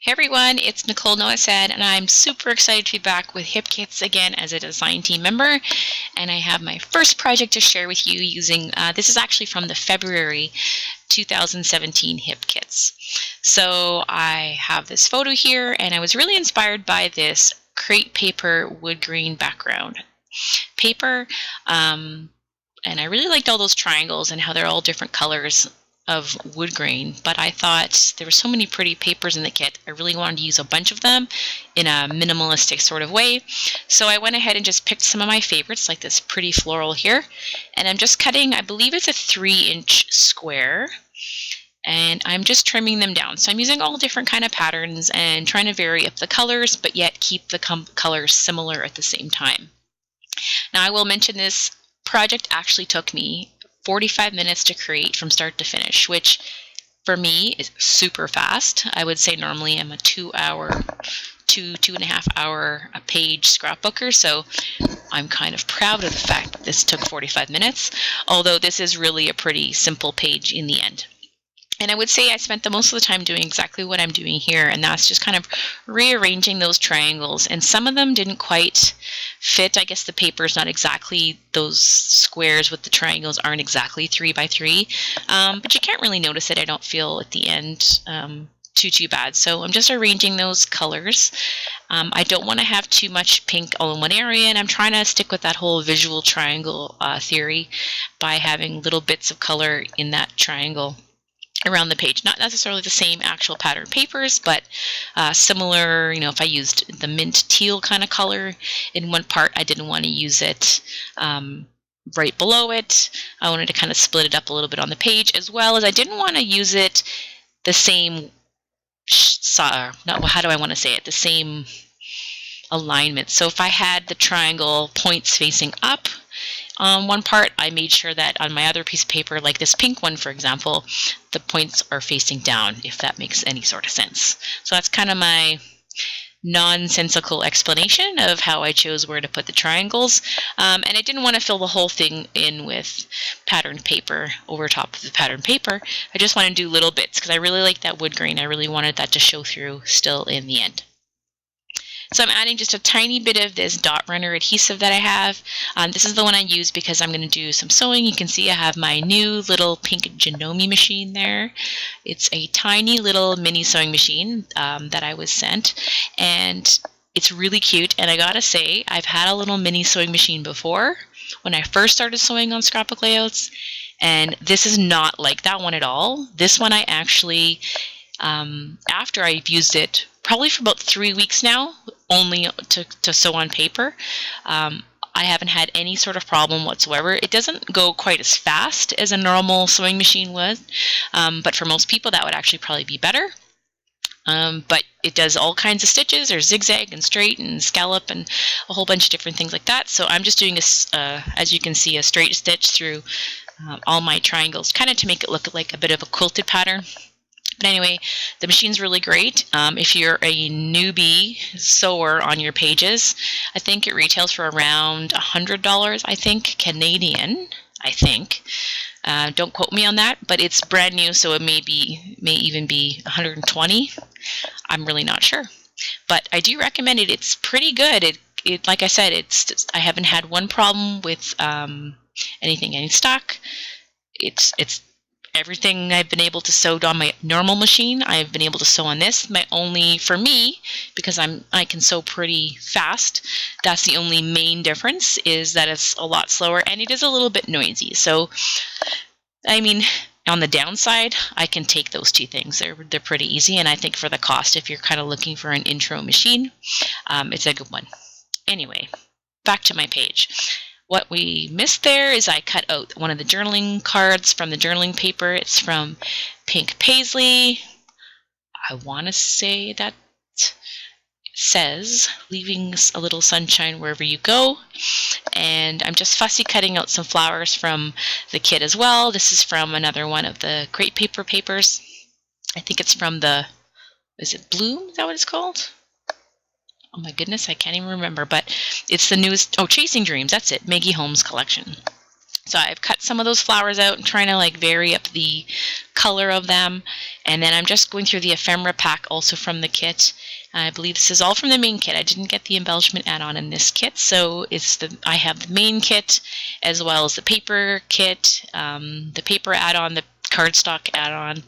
Hey everyone, it's Nicole Nowosad, and I'm super excited to be back with Hip Kits again as a design team member. And I have my first project to share with you using, this is actually from the February 2017 Hip Kits. So I have this photo here, and I was really inspired by this crepe paper wood grain background paper. And I really liked all those triangles and how they're all different colors of wood grain, but I thought there were so many pretty papers in the kit. I really wanted to use a bunch of them in a minimalistic sort of way. So I went ahead and just picked some of my favorites, like this pretty floral here. And I'm just cutting, I believe it's a 3-inch square. And I'm just trimming them down. So I'm using all different kind of patterns and trying to vary up the colors, but yet keep the colors similar at the same time. Now I will mention this project actually took me 45 minutes to create from start to finish, which for me is super fast. I would say normally I'm a 2.5 hour a page scrapbooker, so I'm kind of proud of the fact that this took 45 minutes, although this is really a pretty simple page in the end. And I would say I spent the most of the time doing exactly what I'm doing here, and that's just kind of rearranging those triangles. And some of them didn't quite fit. I guess the paper is not exactly, those squares with the triangles aren't exactly 3 by 3, but you can't really notice it, I don't feel, at the end too bad. So I'm just arranging those colors. I don't want to have too much pink all in one area, and I'm trying to stick with that whole visual triangle theory by having little bits of color in that triangle around the page. Not necessarily the same actual pattern papers, but similar. You know, if I used the mint teal kind of color in one part, I didn't want to use it right below it. I wanted to kind of split it up a little bit on the page, as well as I didn't want to use it the same, how do I want to say it? The same alignment. So if I had the triangle points facing up on one part, I made sure that on my other piece of paper, like this pink one, for example, the points are facing down, if that makes any sort of sense. So that's kind of my nonsensical explanation of how I chose where to put the triangles. And I didn't want to fill the whole thing in with patterned paper over top of the patterned paper. I just want to do little bits because I really like that wood grain. I really wanted that to show through still in the end. So I'm adding just a tiny bit of this dot runner adhesive that I have. This is the one I use because I'm going to do some sewing. You can see I have my new little pink Janome machine there. It's a tiny little mini sewing machine that I was sent, and it's really cute. And I gotta say, I've had a little mini sewing machine before when I first started sewing on scrapbook layouts, and this is not like that one at all. This one I actually, after I've used it probably for about 3 weeks now, only to sew on paper, I haven't had any sort of problem whatsoever. It doesn't go quite as fast as a normal sewing machine would, but for most people that would actually probably be better. But it does all kinds of stitches. There's zigzag and straight and scallop and a whole bunch of different things like that. So I'm just doing, as you can see, a straight stitch through all my triangles, kind of to make it look like a bit of a quilted pattern. But anyway, the machine's really great. If you're a newbie sewer on your pages, I think it retails for around $100, I think, Canadian, I think. Don't quote me on that, but it's brand new, so it may even be 120. I'm really not sure. But I do recommend it. It's pretty good. It like I said, I haven't had one problem with anything getting stuck. It's everything I've been able to sew on my normal machine, I've been able to sew on this. My only, for me, because I can sew pretty fast, that's the only main difference, is that it's a lot slower and it is a little bit noisy. So, I mean, on the downside, I can take those two things. They're pretty easy, and I think for the cost, if you're kind of looking for an intro machine, it's a good one. Anyway, back to my page. What we missed there is I cut out one of the journaling cards from the journaling paper. It's from Pink Paisley. I want to say that says, leaving a little sunshine wherever you go. And I'm just fussy cutting out some flowers from the kit as well. This is from another one of the crepe paper papers. I think it's from the, is it Bloom? Is that what it's called? Oh my goodness, I can't even remember, but it's the newest, Chasing Dreams, that's it, Maggie Holmes collection. So I've cut some of those flowers out and trying to like vary up the color of them. And then I'm just going through the ephemera pack also from the kit. I believe this is all from the main kit. I didn't get the embellishment add-on in this kit, so I have the main kit as well as the paper kit, the paper add-on, the cardstock add-on.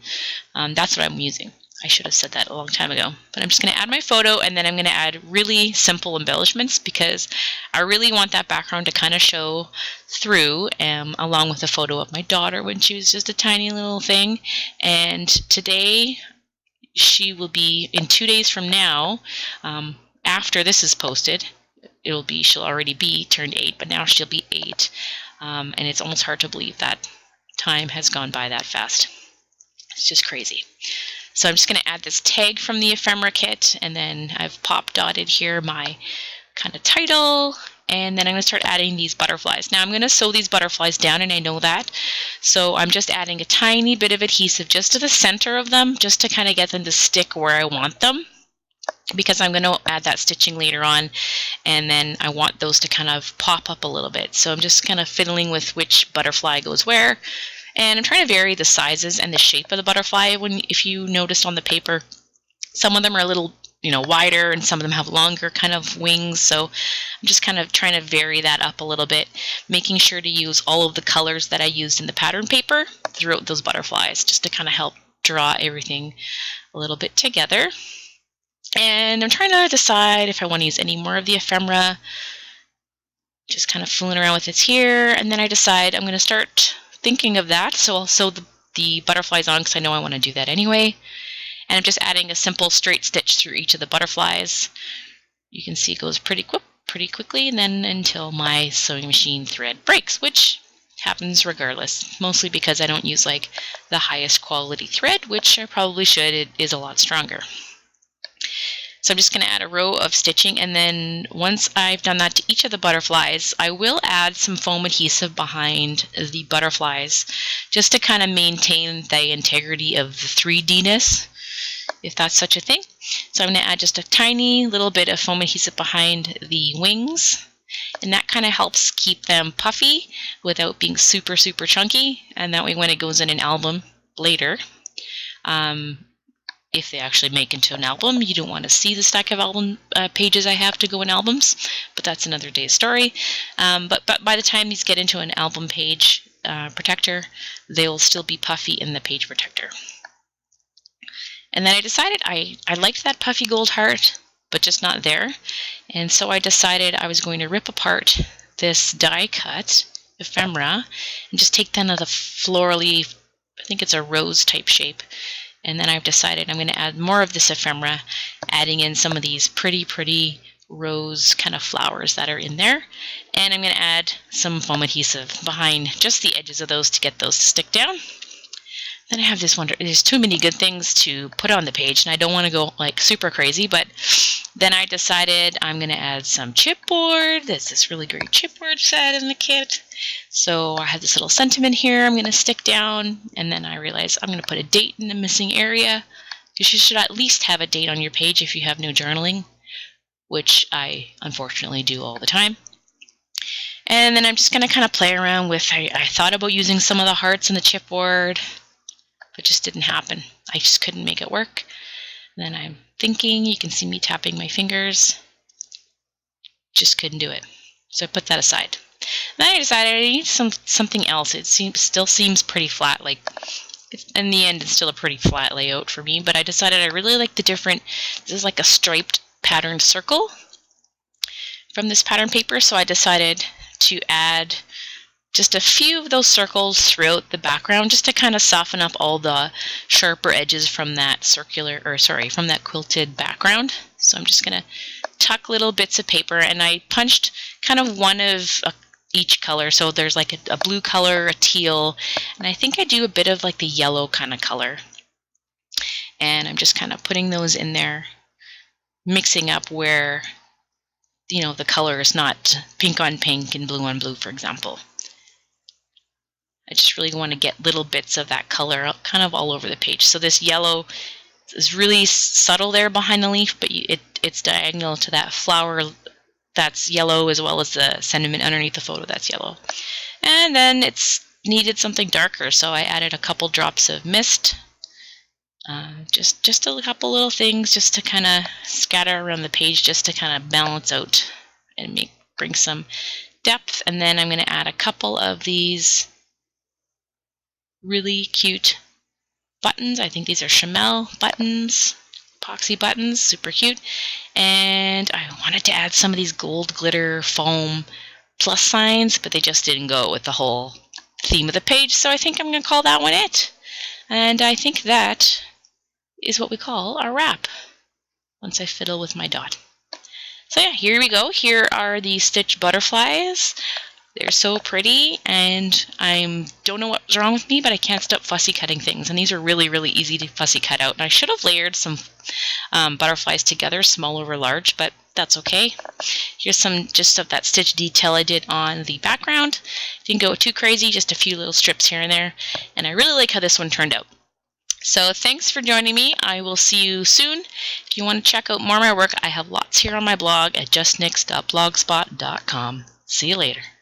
That's what I'm using. I should have said that a long time ago. But I'm just going to add my photo, and then I'm going to add really simple embellishments because I really want that background to kind of show through, along with a photo of my daughter when she was just a tiny little thing. And today, she will be, in 2 days from now, after this is posted, she'll already be turned 8, but now she'll be 8. And it's almost hard to believe that time has gone by that fast. It's just crazy. So I'm just going to add this tag from the ephemera kit, and then I've pop dotted here my kind of title, and then I'm going to start adding these butterflies. Now I'm going to sew these butterflies down, and I know that, so I'm just adding a tiny bit of adhesive just to the center of them, just to kind of get them to stick where I want them, because I'm going to add that stitching later on, and then I want those to kind of pop up a little bit. So I'm just kind of fiddling with which butterfly goes where. And I'm trying to vary the sizes and the shape of the butterfly. If you noticed on the paper, some of them are a little, wider, and some of them have longer kind of wings. So I'm just kind of trying to vary that up a little bit, making sure to use all of the colors that I used in the pattern paper throughout those butterflies, just to kind of help draw everything a little bit together. And I'm trying to decide if I want to use any more of the ephemera. Just kind of fooling around with it here, and then I decide I'm going to start thinking of that, so I'll sew the butterflies on because I know I want to do that anyway. And I'm just adding a simple straight stitch through each of the butterflies. You can see it goes pretty quickly, and then until my sewing machine thread breaks, which happens regardless, mostly because I don't use like the highest quality thread, which I probably should. It is a lot stronger. So I'm just going to add a row of stitching, and then once I've done that to each of the butterflies, I will add some foam adhesive behind the butterflies just to kind of maintain the integrity of the 3D-ness, if that's such a thing. So I'm going to add just a tiny little bit of foam adhesive behind the wings, and that kind of helps keep them puffy without being super chunky, and that way when it goes in an album later, if they actually make into an album, you don't want to see the stack of album pages I have to go in albums, but that's another day's story. But by the time these get into an album page protector, they'll still be puffy in the page protector. And then I decided I liked that puffy gold heart, but just not there. And so I decided I was going to rip apart this die cut ephemera and just take them of the florally, I think it's a rose type shape. And then I've decided I'm going to add more of this ephemera, adding in some of these pretty rose kind of flowers that are in there. And I'm going to add some foam adhesive behind just the edges of those to get those to stick down. Then I have this wonder, there's too many good things to put on the page, and I don't want to go like super crazy, but then I decided I'm going to add some chipboard. There's this really great chipboard set in the kit. So I have this little sentiment here I'm going to stick down, and then I realized I'm going to put a date in the missing area, because you should at least have a date on your page if you have no journaling, which I unfortunately do all the time. And then I'm just going to kind of play around with, I thought about using some of the hearts in the chipboard, but just didn't happen. I just couldn't make it work. And then I'm thinking, you can see me tapping my fingers, just couldn't do it. So I put that aside. Then I decided I need something else. It still seems pretty flat. Like in the end, it's still a pretty flat layout for me. But I decided I really like the different. This is like a striped patterned circle from this pattern paper. So I decided to add just a few of those circles throughout the background, just to kind of soften up all the sharper edges from that from that quilted background. So I'm just gonna tuck little bits of paper, and I punched kind of one of each color. So there's like a blue color, a teal, and I think I do a bit of like the yellow kind of color. And I'm just kind of putting those in there, mixing up where, the color is not pink on pink and blue on blue, for example. I just really want to get little bits of that color kind of all over the page. So this yellow is really subtle there behind the leaf, but it's diagonal to that flower that's yellow, as well as the sentiment underneath the photo that's yellow. And then it's needed something darker, so I added a couple drops of mist. Just a couple little things just to kind of scatter around the page, just to kind of balance out and bring some depth. And then I'm going to add a couple of these really cute buttons. I think these are Chamel buttons, epoxy buttons, super cute. And I wanted to add some of these gold glitter foam plus signs, but they just didn't go with the whole theme of the page, so I think I'm going to call that one it. And I think that is what we call our wrap once I fiddle with my dot. So yeah, here we go. Here are the stitch butterflies. They're so pretty, and I don't know what's wrong with me, but I can't stop fussy cutting things. And these are really, really easy to fussy cut out. And I should have layered some butterflies together, small over large, but that's okay. Here's some just of that stitch detail I did on the background. Didn't go too crazy, just a few little strips here and there. And I really like how this one turned out. So thanks for joining me. I will see you soon. If you want to check out more of my work, I have lots here on my blog at justnix.blogspot.com. See you later.